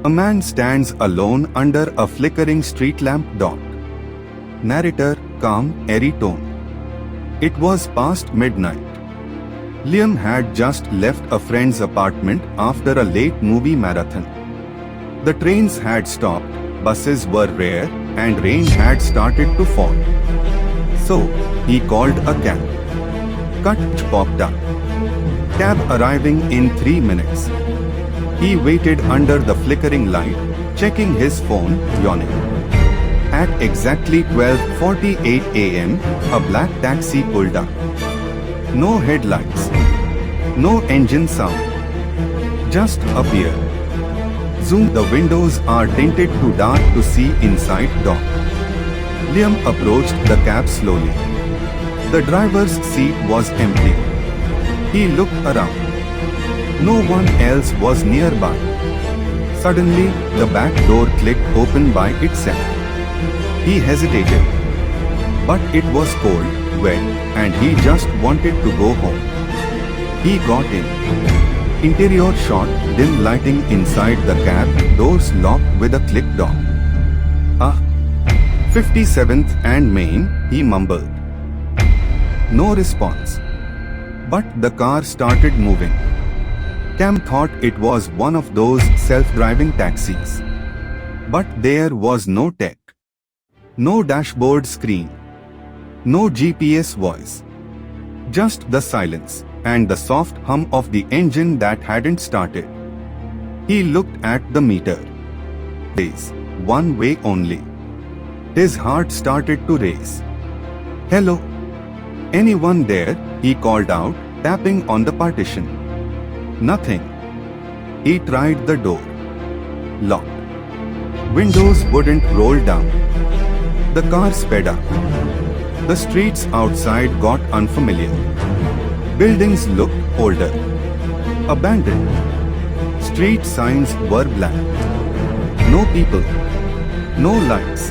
A man stands alone under a flickering street lamp. Narrator, calm, airy tone. It was past midnight. Liam had just left a friend's apartment after a late movie marathon. The trains had stopped, buses were rare, and rain had started to fall. So, he called a cab. Cut popped up. Cab arriving in 3 minutes. He waited under the flickering light, checking his phone, yawning. At exactly 12:48 a.m., a black taxi pulled up. No headlights. No engine sound. Just a pier. Zoom. The windows are tinted too dark to see inside. Liam approached the cab slowly. The driver's seat was empty. He looked around. No one else was nearby. Suddenly, the back door clicked open by itself. He hesitated. But it was cold, wet, and he just wanted to go home. He got in. Interior shot, dim lighting inside the cab, doors locked with a click. 57th and Main, he mumbled. No response. But the car started moving. Cam thought it was one of those self-driving taxis. But there was no tech. No dashboard screen. No GPS voice. Just the silence and the soft hum of the engine that hadn't started. He looked at the meter. Days, one way only. His heart started to race. Hello? Anyone there? He called out, tapping on the partition. Nothing. He tried the door. Locked. Windows wouldn't roll down. The car sped up. The streets outside got unfamiliar. Buildings looked older. Abandoned. Street signs were blank. No people. No lights.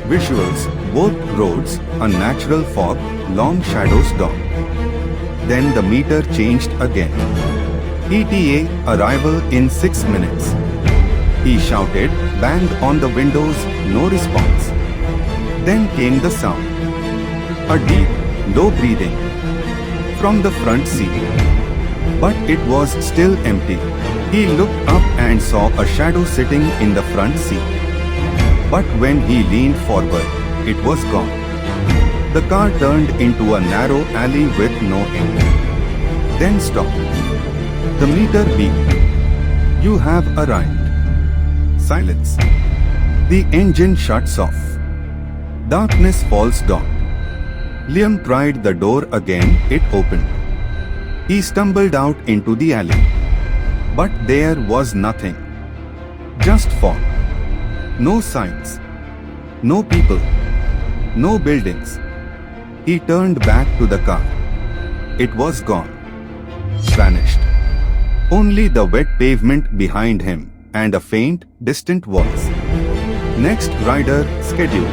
Visuals, both roads, unnatural fog, long shadows. Then the meter changed again. ETA, arrival in 6 minutes. He shouted, banged on the windows, no response. Then came the sound. A deep, low breathing. From the front seat. But it was still empty. He looked up and saw a shadow sitting in the front seat. But when he leaned forward, it was gone. The car turned into a narrow alley with no end. Then stopped. The meter beeped. You have arrived. Silence. The engine shuts off. Darkness falls. Liam tried the door again, it opened. He stumbled out into the alley. But there was nothing. Just fog. No signs. No people. No buildings. He turned back to the car. It was gone. Vanished. Only the wet pavement behind him and a faint, distant voice. Next rider scheduled.